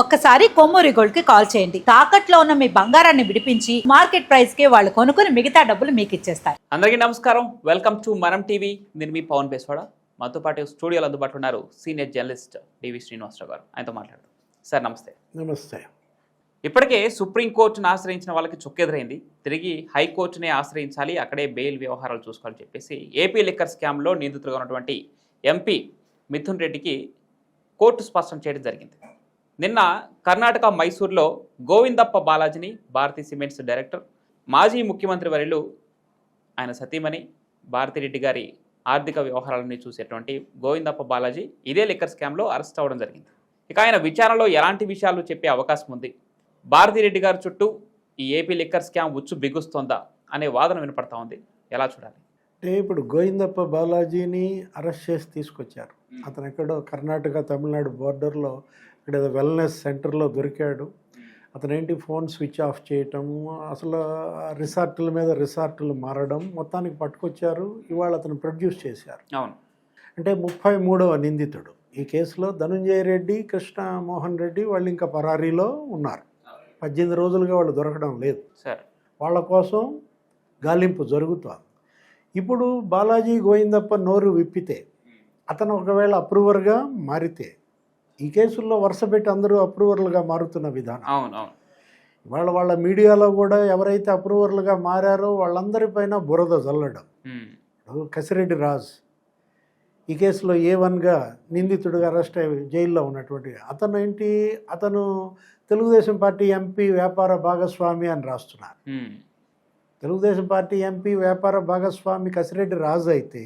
ఒక్కసారి కొమ్మూరి గోల్డ్ కి కాల్ చేయండి. తాకట్లో ఉన్న మీ బంగారాన్ని విడిపించి మార్కెట్ ప్రైస్ కి వాళ్ళు కొనుక్కుని మిగతా డబ్బులు మీకు ఇచ్చేస్తారు. అందరికీ నమస్కారం. వెల్కమ్ టు మనం టీవీ. నేను మీ పవన్ బేస్వాడ. మాతో పాటు స్టూడియోలో అందుబాటులో ఉన్నారు సీనియర్ జర్నలిస్ట్ డివి శ్రీనివాసరావు గారు. ఆయనతో మాట్లాడదాం. సార్ నమస్తే. నమస్తే. ఇప్పటికే సుప్రీంకోర్టును ఆశ్రయించిన వాళ్ళకి చుక్కెదురైంది. తిరిగి హైకోర్టునే ఆశ్రయించాలి, అక్కడే బెయిల్ వ్యవహారాలు చూసుకోవాలని చెప్పేసి ఏపీ లిక్కర్ స్కామ్లో నిందితులుగా ఉన్నటువంటి ఎంపీ మిథున్ రెడ్డికి కోర్టు స్పష్టం చేయడం జరిగింది. నిన్న కర్ణాటక మైసూర్లో గోవిందప్ప బాలాజీని భారతీ సిమెంట్స్ డైరెక్టర్, మాజీ ముఖ్యమంత్రి వర్యులు ఆయన సతీమణి భారతిరెడ్డి గారి ఆర్థిక వ్యవహారాలని చూసేటువంటి గోవిందప్ప బాలాజీ ఇదే లిక్కర్ స్కామ్లో అరెస్ట్ అవ్వడం జరిగింది. ఇక ఆయన విచారణలో ఎలాంటి విషయాలు చెప్పే అవకాశం ఉంది, భారతిరెడ్డి గారి చుట్టూ ఈ ఏపీ లిక్కర్ స్కామ్ ఉచ్చు బిగుస్తోందా అనే వాదన వినపడతా ఉంది. ఎలా చూడాలి? అంటే ఇప్పుడు గోవిందప్ప బాలాజీని అరెస్ట్ చేసి తీసుకొచ్చారు. అతను ఎక్కడో కర్ణాటక తమిళనాడు బోర్డర్లో ఇక్కడ వెల్నెస్ సెంటర్లో దొరికాడు. అతను ఏంటి ఫోన్ స్విచ్ ఆఫ్ చేయటం, అసలు రిసార్టుల మీద రిసార్టులు మారడం, మొత్తానికి పట్టుకొచ్చారు. ఇవాళ అతను ప్రొడ్యూస్ చేశారు. అవును. అంటే 33వ నిందితుడు ఈ కేసులో ధనుంజయ రెడ్డి, కృష్ణమోహన్ రెడ్డి వాళ్ళు ఇంకా పరారీలో ఉన్నారు. 18 రోజులుగా వాళ్ళు దొరకడం లేదు. సార్, వాళ్ళ కోసం గాలింపు జరుగుతోంది. ఇప్పుడు బాలాజీ గోవిందప్ప నోరు విప్పితే, అతను ఒకవేళ అప్రూవర్గా మారితే, ఈ కేసుల్లో వరుస పెట్టి అందరూ అప్రూవర్లుగా మారుతున్న విధానం. అవును అవును. ఇవాళ వాళ్ళ మీడియాలో కూడా ఎవరైతే అప్రూవర్లుగా మారారో వాళ్ళందరిపైన బురద చల్లడం. కసిరెడ్డి రాజ్ ఈ కేసులో A1గా నిందితుడిగా అరెస్ట్ అయ్యి జైల్లో ఉన్నటువంటి అతను ఏంటి, అతను తెలుగుదేశం పార్టీ ఎంపీ వ్యాపార భాగస్వామి అని రాస్తున్నారు. తెలుగుదేశం పార్టీ ఎంపీ వ్యాపార భాగస్వామి కసిరెడ్డి రాజు అయితే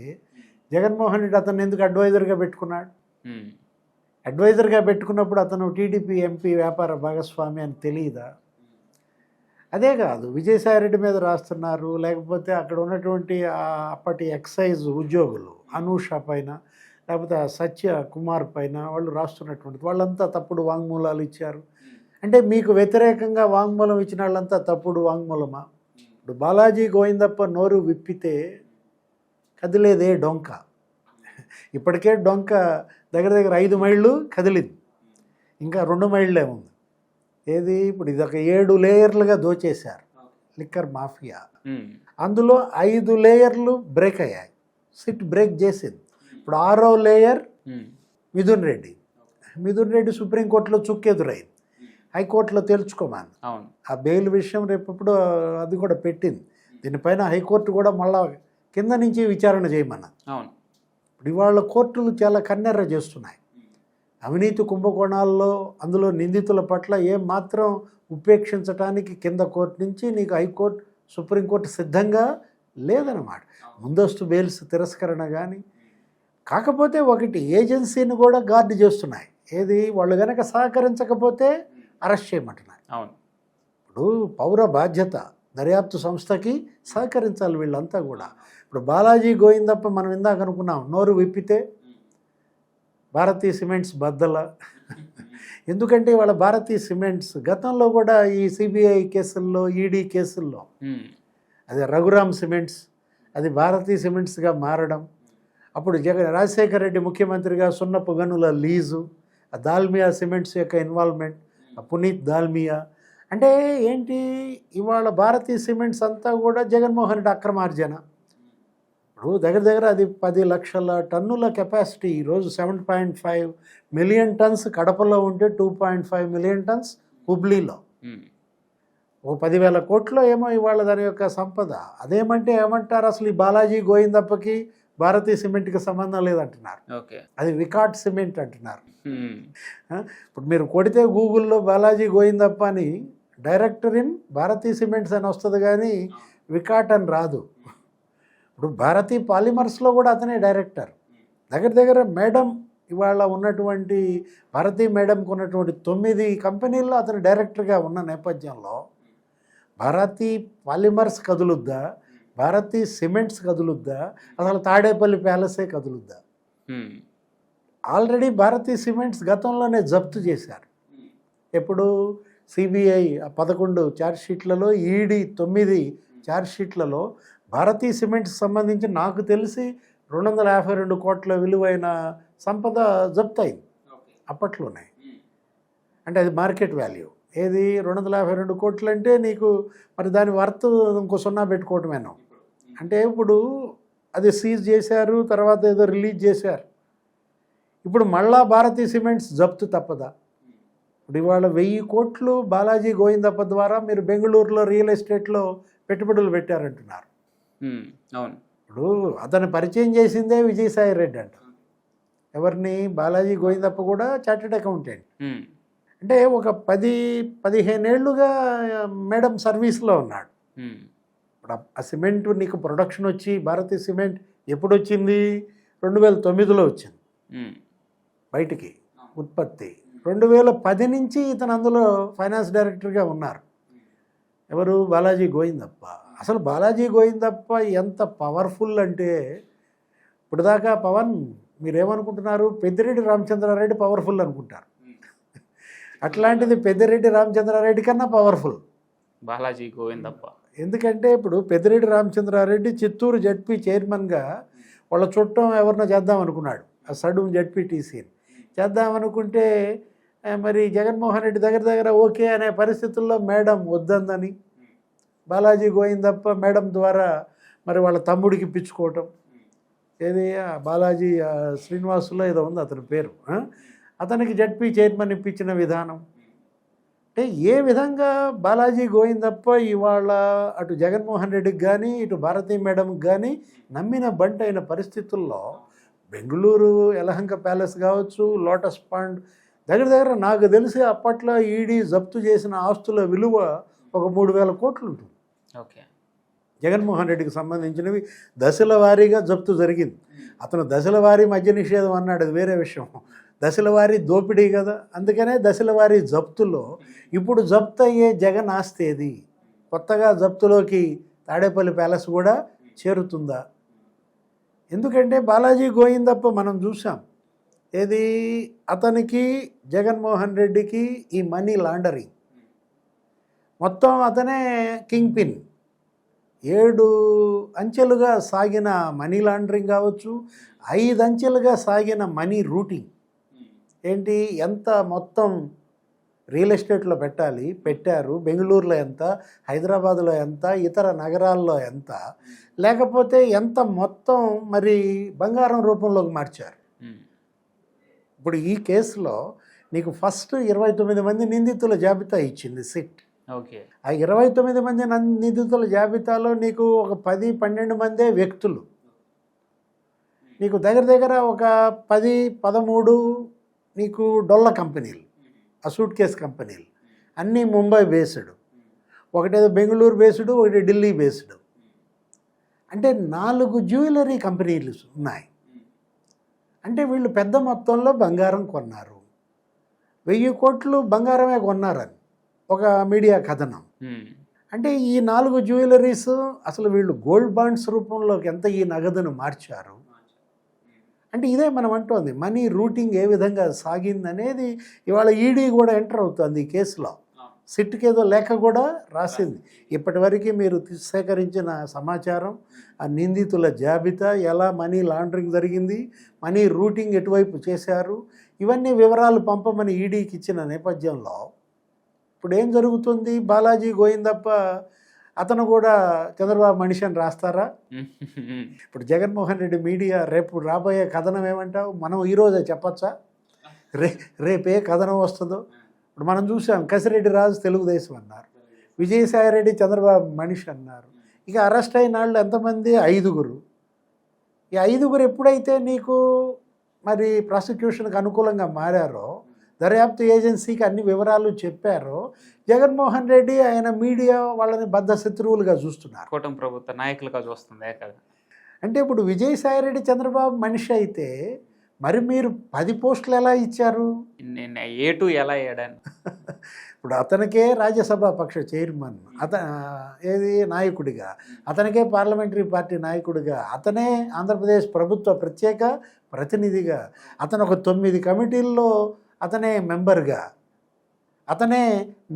జగన్మోహన్ రెడ్డి అతను ఎందుకు అడ్వైజర్గా పెట్టుకున్నాడు? అడ్వైజర్గా పెట్టుకున్నప్పుడు అతను టీడీపీ ఎంపీ వ్యాపార భాగస్వామి అని తెలియదా? అదే కాదు, విజయసాయిరెడ్డి మీద రాస్తున్నారు, లేకపోతే అక్కడ ఉన్నటువంటి అప్పటి ఎక్సైజ్ ఉద్యోగులు అనూష పైన, లేకపోతే సత్య కుమార్ పైన వాళ్ళు రాస్తున్నటువంటి వాళ్ళంతా తప్పుడు వాంగ్మూలాలు ఇచ్చారు. అంటే మీకు వ్యతిరేకంగా వాంగ్మూలం ఇచ్చిన వాళ్ళంతా తప్పుడు వాంగ్మూలమా? ఇప్పుడు బాలాజీ గోవిందప్ప నోరు విప్పితే కదిలేదే డొంక. ఇప్పటికే డొంక దగ్గర 5 మైళ్ళు కదిలింది, ఇంకా 2 మైళ్ళే ఉంది. ఏది ఇప్పుడు ఇదొక 7 లేయర్లుగా దోచేశారు లిక్కర్ మాఫియా. అందులో 5 లేయర్లు బ్రేక్ అయ్యాయి, సిట్ బ్రేక్ చేసింది. ఇప్పుడు 6వ లేయర్ మిథున్ రెడ్డి. మిథున్ రెడ్డి సుప్రీంకోర్టులో చుక్కెదురైంది, హైకోర్టులో తేల్చుకోమని. ఆ బెయిల్ విషయం రేపప్పుడు అది కూడా పెట్టింది. దీనిపైన హైకోర్టు కూడా మళ్ళా కింద నుంచి విచారణ చేయమన్నది. ఇప్పుడు ఇవాళ కోర్టులు చాలా కన్నెర్ర చేస్తున్నాయి. అవినీతి కుంభకోణాల్లో అందులో నిందితుల పట్ల ఏం మాత్రం ఉపేక్షించడానికి కింద కోర్టు నుంచి నీకు హైకోర్టు సుప్రీంకోర్టు సిద్ధంగా లేదన్నమాట. ముందస్తు బెయిల్స్ తిరస్కరణ కానీ. కాకపోతే ఒకటి, ఏజెన్సీని కూడా గార్డు చేస్తున్నాయి. ఏది, వాళ్ళు కనుక సహకరించకపోతే అరెస్ట్ చేయమంటున్నాయి. అవును. ఇప్పుడు పౌర బాధ్యత దర్యాప్తు సంస్థకి సహకరించాలి వీళ్ళంతా కూడా. ఇప్పుడు బాలాజీ గోవిందప్ప మనం ఇందాక అనుకున్నాం, నోరు విప్పితే భారతీ సిమెంట్స్ బద్దల. ఎందుకంటే వాళ్ళ భారతీ సిమెంట్స్ గతంలో కూడా ఈ సిబిఐ కేసుల్లో, ఈడీ కేసుల్లో అది రఘురామ్ సిమెంట్స్, అది భారతీ సిమెంట్స్గా మారడం, అప్పుడు రాజశేఖర రెడ్డి ముఖ్యమంత్రిగా సున్నపు గనుల లీజు, ఆ దాల్మియా సిమెంట్స్ యొక్క ఇన్వాల్వ్మెంట్, పునీత్ దాల్మియా. అంటే ఏంటి, ఇవాళ భారతీ సిమెంట్స్ అంతా కూడా జగన్మోహన్ రెడ్డి అక్రమార్జన. ఇప్పుడు దగ్గర అది 10 లక్షల టన్నుల కెపాసిటీ. ఈరోజు 7.5 మిలియన్ టన్స్ కడపలో ఉంటే 2.5 మిలియన్ టన్స్ హుబ్లీలో. ఓ 10,000 కోట్లు ఏమో ఇవాళ దాని యొక్క సంపద. అదేమంటే ఏమంటారు, అసలు ఈ బాలాజీ గోవిందప్పకి భారతీ సిమెంట్కి సంబంధం లేదంటున్నారు. అది వికాట్ సిమెంట్ అంటున్నారు. ఇప్పుడు మీరు కొడితే గూగుల్లో బాలాజీ గోవిందప్ప అని డైరెక్టర్ ఇన్ భారతీ సిమెంట్స్ అని వస్తుంది, కానీ వికాట్ అని రాదు. ఇప్పుడు భారతీ పాలిమర్స్లో కూడా అతనే డైరెక్టర్. దగ్గర మేడం ఇవాళ ఉన్నటువంటి భారతీ మేడంకు ఉన్నటువంటి 9 కంపెనీల్లో అతను డైరెక్టర్గా ఉన్న నేపథ్యంలో భారతీ పాలిమర్స్ కదులుద్దా, భారతీ సిమెంట్స్ కదులుద్దా, అసలు తాడేపల్లి ప్యాలెసే కదులుద్దా? ఆల్రెడీ భారతీ సిమెంట్స్ గతంలోనే జప్తు చేశారు. ఎప్పుడు సిబిఐ 11 ఛార్జ్షీట్లలో, ఈడీ 9 ఛార్జ్షీట్లలో భారతీ సిమెంట్స్ సంబంధించి నాకు తెలిసి 252 కోట్ల విలువైన సంపద జప్తయింది అప్పట్లోనే. అంటే అది మార్కెట్ వాల్యూ. ఏది 252 కోట్లు అంటే నీకు మరి దాని వర్త్ ఇంకో సున్నా పెట్టుకోవటమేనో. అంటే ఇప్పుడు అది సీజ్ చేశారు, తర్వాత ఏదో రిలీజ్ చేశారు. ఇప్పుడు మళ్ళా భారతీ సిమెంట్స్ జప్తు తప్పదా? ఇప్పుడు ఇవాళ 1000 కోట్లు బాలాజీ గోవిందప్ప ద్వారా మీరు బెంగళూరులో రియల్ ఎస్టేట్లో పెట్టుబడులు పెట్టారంటున్నారు. అవును. ఇప్పుడు అతను పరిచయం చేసిందే విజయసాయి రెడ్డి అంట. ఎవరిని? బాలాజీ గోవిందప్ప కూడా చార్టెడ్ అకౌంటెంట్. అంటే ఒక 10-15 ఏళ్ళుగా మేడం సర్వీస్లో ఉన్నాడు. ఇప్పుడు ఆ సిమెంట్ నీకు ప్రొడక్షన్ వచ్చి భారతీ సిమెంట్ ఎప్పుడు వచ్చింది? 2009లో వచ్చింది బయటికి ఉత్పత్తి. 2010 నుంచి ఇతను అందులో ఫైనాన్స్ డైరెక్టర్గా ఉన్నారు. ఎవరు? బాలాజీ గోవిందప్ప. అసలు బాలాజీ గోవిందప్ప ఎంత పవర్ఫుల్ అంటే ఇప్పుడు దాకా పవన్ మీరేమనుకుంటున్నారు? పెద్దిరెడ్డి రామచంద్రారెడ్డి పవర్ఫుల్ అనుకుంటారు. అట్లాంటిది పెద్దిరెడ్డి రామచంద్రారెడ్డి కన్నా పవర్ఫుల్ బాలాజీ గోవిందప్ప. ఎందుకంటే ఇప్పుడు పెద్దిరెడ్డి రామచంద్రారెడ్డి చిత్తూరు జడ్పీ చైర్మన్గా వాళ్ళ చుట్టం ఎవరినో చేద్దాం అనుకున్నాడు. ఆ సడూం జడ్పీటీసీని చేద్దామనుకుంటే మరి జగన్మోహన్ రెడ్డి దగ్గర ఓకే అనే పరిస్థితుల్లో మేడం వద్దందని బాలాజీ గోవిందప్ప మేడం ద్వారా మరి వాళ్ళ తమ్ముడికి ఇప్పించుకోవటం. ఏది బాలాజీ శ్రీనివాసులో ఏదో ఉంది అతని పేరు. అతనికి జడ్పీ చైర్మన్ ఇప్పించిన విధానం. అంటే ఏ విధంగా బాలాజీ గోవిందప్ప ఇవాళ అటు జగన్మోహన్ రెడ్డికి కానీ ఇటు భారతీ మేడంకి కానీ నమ్మిన బంట్ అయిన పరిస్థితుల్లో బెంగళూరు యలహంక ప్యాలెస్ కావచ్చు, లోటస్ పాండ్ దగ్గర నాకు తెలిసి అప్పట్లో ఈడీ జప్తు చేసిన ఆస్తుల విలువ ఒక 3,000 కోట్లు ఉంటుంది. ఓకే. జగన్మోహన్ రెడ్డికి సంబంధించినవి దశల వారీగా జప్తు జరిగింది. అతను దశల వారీ మద్య నిషేధం అన్నాడు, అది వేరే విషయం. దశల వారీ దోపిడీ కదా, అందుకనే దశల వారీ జప్తులో ఇప్పుడు జప్తు అయ్యే జగన్ ఆస్తి ఏది? కొత్తగా జప్తులోకి తాడేపల్లి ప్యాలెస్ కూడా చేరుతుందా? ఎందుకంటే బాలాజీ గోవిందప్ప మనం చూసాం ఏది అతనికి జగన్మోహన్ రెడ్డికి ఈ మనీ లాండరింగ్ మొత్తం అతనే కింగ్ పిన్. 7 అంచెలుగా సాగిన మనీ లాండరింగ్ కావచ్చు, 5 అంచెలుగా సాగిన మనీ రూటింగ్ ఏంటి, ఎంత మొత్తం రియల్ ఎస్టేట్లో పెట్టారు. బెంగళూరులో ఎంత, హైదరాబాద్లో ఎంత, ఇతర నగరాల్లో ఎంత, లేకపోతే ఎంత మొత్తం మరి బంగారం రూపంలోకి మార్చారు. ఇప్పుడు ఈ కేసులో నీకు ఫస్ట్ 29 మంది నిందితుల జాబితా ఇచ్చింది సిట్. ఓకే. ఆ 29 మంది నిందితుల జాబితాలో నీకు ఒక 10-12 మందే వ్యక్తులు, నీకు దగ్గర ఒక 10-13 నీకు డొల్ల కంపెనీలు, ఆ సూట్ కేస్ కంపెనీలు అన్నీ ముంబై బేస్డ్, ఒకటేదో బెంగళూరు బేస్డ్, ఒకటి ఢిల్లీ బేస్డ్. అంటే 4 జ్యువెలరీ కంపెనీలు ఉన్నాయి. అంటే వీళ్ళు పెద్ద మొత్తంలో బంగారం కొన్నారు. 1000 కోట్లు బంగారమే కొన్నారని ఒక మీడియా కథనం. అంటే ఈ 4 జ్యువెలరీస్ అసలు వీళ్ళు గోల్డ్ బాండ్స్ రూపంలోకి ఎంత ఈ నగదును మార్చారు. అంటే ఇదే మనం అంటోంది మనీ రూటింగ్ ఏ విధంగా సాగిందనేది ఇవాళ ఈడీ కూడా ఎంటర్ అవుతుంది ఈ కేసులో. సిట్కి ఏదో లేఖ కూడా రాసింది. ఇప్పటివరకు మీరు సేకరించిన సమాచారం, ఆ నిందితుల జాబితా, ఎలా మనీ లాండరింగ్ జరిగింది, మనీ రూటింగ్ ఎటువైపు చేశారు, ఇవన్నీ వివరాలు పంపమని ఈడీకి ఇచ్చిన నేపథ్యంలో ఇప్పుడు ఏం జరుగుతుంది? బాలాజీ గోవిందప్ప అతను కూడా చంద్రబాబు మనిషి అని రాస్తారా? ఇప్పుడు జగన్మోహన్ రెడ్డి మీడియా రేపు రాబోయే కథనం ఏమంటావు? మనం ఈరోజే చెప్పచ్చా? రేపే కథనం వస్తుందో? ఇప్పుడు మనం చూసాం, కసిరెడ్డి రాజు తెలుగుదేశం అన్నారు, విజయసాయి రెడ్డి చంద్రబాబు మనిషి అన్నారు. ఇక అరెస్ట్ అయిన వాళ్ళు ఎంతమంది? 5. ఈ 5 ఎప్పుడైతే నీకు మరి ప్రాసిక్యూషన్కి అనుకూలంగా మారారో, దర్యాప్తు ఏజెన్సీకి అన్ని వివరాలు చెప్పారో, జగన్మోహన్ రెడ్డి ఆయన మీడియా వాళ్ళని బద్ధ శత్రువులుగా చూస్తున్నారు, కూటమి ప్రభుత్వ నాయకులుగా చూస్తుంది కదా. అంటే ఇప్పుడు విజయసాయి రెడ్డి చంద్రబాబు మనిషి అయితే మరి మీరు 10 పోస్టులు ఎలా ఇచ్చారు? ఏటు ఎలా వేయడాను? ఇప్పుడు అతనికే రాజ్యసభ పక్ష చైర్మన్, ఏది నాయకుడిగా, అతనికే పార్లమెంటరీ పార్టీ నాయకుడిగా, అతనే ఆంధ్రప్రదేశ్ ప్రభుత్వ ప్రత్యేక ప్రతినిధిగా, అతను ఒక 9 కమిటీల్లో అతనే మెంబర్గా, అతనే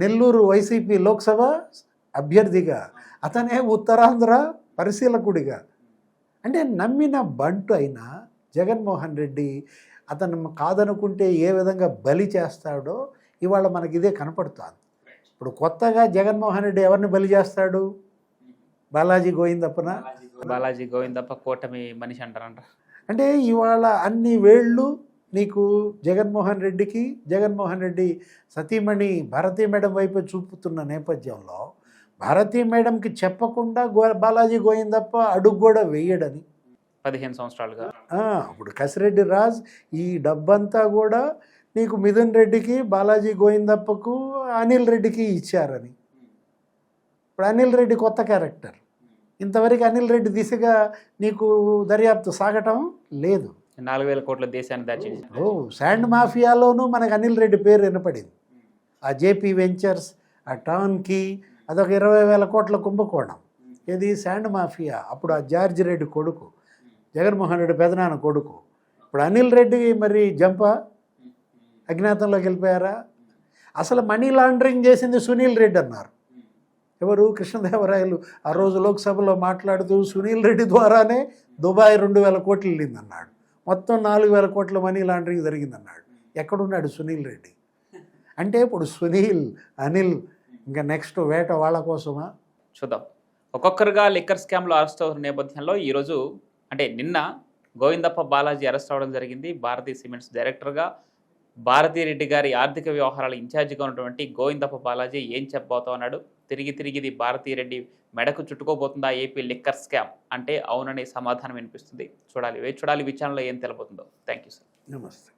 నెల్లూరు వైసీపీ లోక్సభ అభ్యర్థిగా, అతనే ఉత్తరాంధ్ర పరిశీలకుడిగా. అంటే నమ్మిన బంటు అయినా జగన్మోహన్ రెడ్డి అతను కాదనుకుంటే ఏ విధంగా బలి చేస్తాడో ఇవాళ మనకి ఇదే కనపడుతుంది. ఇప్పుడు కొత్తగా జగన్మోహన్ రెడ్డి ఎవరిని బలి చేస్తాడు? బాలాజీ గోవిందప్పన. బాలాజీ గోవిందప్ప కూటమి మనిషి అంటారంట. అంటే ఇవాళ అన్ని వేళ్ళు నీకు జగన్మోహన్ రెడ్డికి, జగన్మోహన్ రెడ్డి సతీమణి భారతీ మేడం వైపు చూపుతున్న నేపథ్యంలో భారతీ మేడంకి చెప్పకుండా బాలాజీ గోవిందప్ప అడుగు కూడా వేయడని 15 సంవత్సరాలుగా. ఇప్పుడు కసిరెడ్డి రాజ్ ఈ డబ్బంతా కూడా నీకు మిథున్ రెడ్డికి, బాలాజీ గోవిందప్పకు, అనిల్ రెడ్డికి ఇచ్చారని. ఇప్పుడు అనిల్ రెడ్డి కొత్త క్యారెక్టర్. ఇంతవరకు అనిల్ రెడ్డి దిశగా నీకు దర్యాప్తు సాగటం లేదు. 4,000 కోట్ల దేశాన్ని దాచింది. శాండ్ మాఫియాలోనూ మనకు అనిల్ రెడ్డి పేరు వినపడింది. ఆ జేపీ వెంచర్స్, ఆ టౌన్కి అదొక 20,000 కోట్ల కుంభకోణం. ఇది శాండ్ మాఫియా. అప్పుడు ఆ జార్జ్ రెడ్డి కొడుకు, జగన్మోహన్ రెడ్డి పెదనాన్న కొడుకు. ఇప్పుడు అనిల్ రెడ్డి మరి అజ్ఞాతంలోకి వెళ్ళిపోయారా? అసలు మనీ లాండరింగ్ చేసింది సునీల్ రెడ్డి అన్నారు. ఎవరు? కృష్ణదేవరాయలు ఆ రోజు లోక్సభలో మాట్లాడుతూ సునీల్ రెడ్డి ద్వారానే దుబాయ్ 2,000 కోట్లు వెళ్ళిందన్నాడు. మొత్తం 4,000 కోట్ల మనీ లాండరింగ్ జరిగిందన్నాడు. ఎక్కడున్నాడు సునీల్ రెడ్డి? అంటే ఇప్పుడు సునీల్, అనిల్, ఇంకా నెక్స్ట్ వేట వాళ్ళ కోసమా? చూద్దాం. ఒక్కొక్కరుగా లిక్కర్ స్కామ్లో అరెస్ట్ అవుతున్న నేపథ్యంలో ఈరోజు అంటే నిన్న గోవిందప్ప బాలాజీ అరెస్ట్ అవ్వడం జరిగింది. భారతీ సిమెంట్స్ డైరెక్టర్గా భారతీరెడ్డి గారి ఆర్థిక వ్యవహారాల ఇన్ఛార్జిగా ఉన్నటువంటి గోవిందప్ప బాలాజీ ఏం చెప్పబోతా ఉన్నాడు? తిరిగి ఇది భారతీరెడ్డి మెడకు చుట్టుకోబోతుందా ఏపీ లిక్కర్ స్కామ్ అంటే అవుననే సమాధానం వినిపిస్తుంది. చూడాలి, వేచి చూడాలి. విచారణలో ఏం తెలబోతుందో. Thank you sir. నమస్తే.